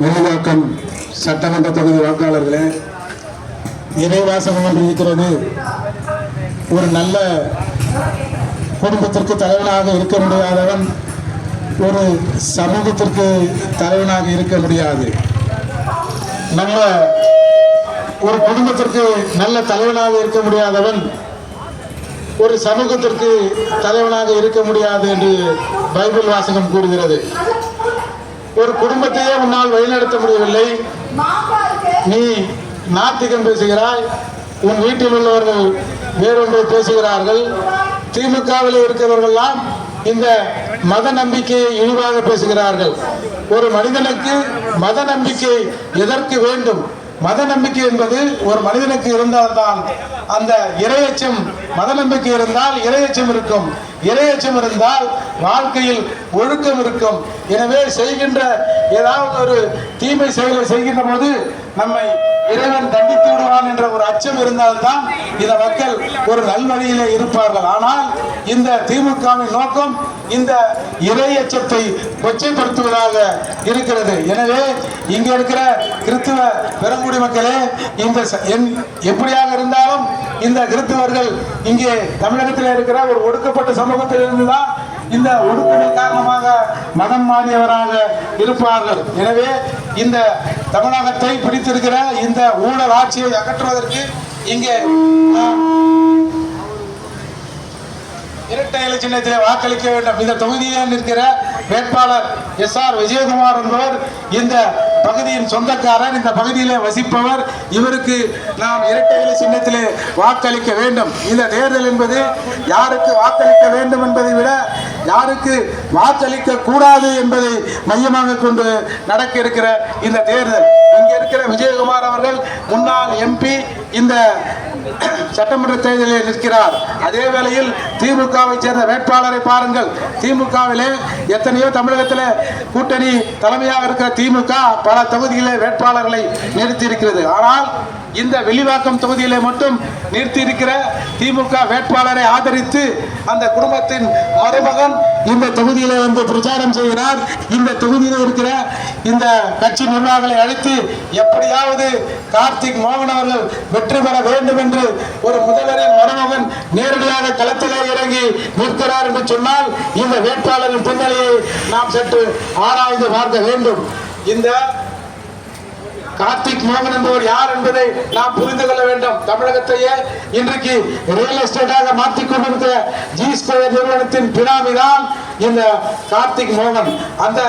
விரிவாக்கம் சட்டமன்ற தொகுதி வாக்காளர்களே, இறைவாசகம் ஒன்று இருக்கிறது. ஒரு நல்ல குடும்பத்திற்கு தலைவனாக இருக்க முடியாதவன் ஒரு சமூகத்திற்கு தலைவனாக இருக்க முடியாது. நம்ம ஒரு குடும்பத்திற்கு நல்ல தலைவனாக இருக்க முடியாதவன் ஒரு சமூகத்திற்கு தலைவனாக இருக்க முடியாது என்று பைபிள் வாசகம் கூறுகிறது. ஒரு குடும்பத்தையே உன்னால் வழிநடத்த முடியவில்லை, நீ நாத்திகம் பேசுகிறாய், உன் வீட்டில் உள்ளவர்கள் வேறொன்றை பேசுகிறார்கள். திமுகவில் இருக்கிறவர்கள்லாம் இந்த மத நம்பிக்கையை இழிவாக பேசுகிறார்கள். ஒரு மனிதனுக்கு மத நம்பிக்கை எதற்கு வேண்டும்? மத நம்பிக்கை என்பது ஒரு மனிதனுக்கு இருந்தால்தான் அந்த இறையச்சம், மத நம்பிக்கை இருந்தால் இறையச்சம் இருக்கும், இறையச்சம் இருந்தால் வாழ்க்கையில் ஒழுக்கம் இருக்கும். எனவே செய்கின்ற ஏதாவது ஒரு தீமை செயலை செய்கின்ற போது நம்மை இறைவன் தண்டித்து விடுவான் என்ற ஒரு அச்சம் இருந்தால்தான் இந்த மக்கள் ஒரு நல்வழியிலே இருப்பார்கள். ஆனால் இந்த திமுகவின் நோக்கம் இந்த இறையச்சத்தை கொச்சைப்படுத்துவதாக இருக்கிறது. எனவே இங்க இருக்கிற கிறிஸ்துவ பெருங்குடி மக்களே, இந்த எப்படியாக இருந்தாலும் இந்த கிறிஸ்தவர்கள் இங்கே தமிழகத்தில் இருக்கிற ஒரு ஒடுக்கப்பட்ட சமூகத்தில் இருந்துதான் இந்த ஒடுக்குமுறை காரணமாக மதம் மாறியவராக இருப்பார்கள். எனவே இந்த தமிழகத்தை பிடித்திருக்கிற இந்த ஊழல் ஆட்சியை அகற்றுவதற்கு இங்கே இரட்டை இலை சின்னத்திலே வாக்களிக்க வேண்டும். இந்த தொகுதியில் நிற்கிற வேட்பாளர் SR விஜயகுமார் என்பவர் இந்த பகுதியின் சொந்தக்காரர், இந்த பகுதியிலே வசிப்பவர். இவருக்கு நாம் இரட்டை இலை சின்னத்திலே வாக்களிக்க வேண்டும். இந்த தேர்தல் என்பது யாருக்கு வாக்களிக்க வேண்டும் என்பதை விட யாருக்கு வாக்களிக்க கூடாது என்பதை மையமாக கொண்டு நடக்க இருக்கிற இந்த தேர்தல். இங்க இருக்கிற விஜயகுமார் அவர்கள் முன்னாள் MP, இந்த சட்டமன்ற தேர்தலில் நிற்கிறார். அதே வேளையில் திமுகவை சேர்ந்த வேட்பாளரை பாருங்கள். திமுகவிலே எத்தனையோ தமிழகத்தில் கூட்டணி தலைமையாக இருக்கிற திமுக பல தொகுதிகளிலே வேட்பாளர்களை நிறுத்தி இருக்கிறது. ஆனால் இந்த வில்லிவாக்கம் தொகுதியிலே மட்டும் நிறுத்தி இருக்கிற திமுக வேட்பாளரை ஆதரித்து அந்த குடும்பத்தின் மருமகன் இந்த தொகுதியிலே வந்து பிரச்சாரம் செய்கிறார். இந்த தொகுதியில் இருக்கிற இந்த கட்சி நிர்வாகிகளை அழைத்து எப்படியாவது கார்த்திக் மோகன் அவர்கள் வெற்றி பெற வேண்டும் என்று ஒரு முதல்வரின் மருமகன் நேரடியாக களத்திலே இறங்கி நிற்கிறார் என்று சொன்னால் இந்த வேட்பாளரின் பின்னணியை நாம் சற்று ஆராய்ந்து பார்க்க வேண்டும். இந்த கார்த்திக் மோகன் என்பவர் யார் என்பதை நாம் புரிந்து கொள்ள வேண்டும். தமிழகத்தையே இன்றைக்கு ரியல் எஸ்டேட்டாக மாற்றிக் கொண்டிருக்கிற G2 நிறுவனத்தின் பினாமிதான் இந்த கார்த்திக் மோகன். அந்த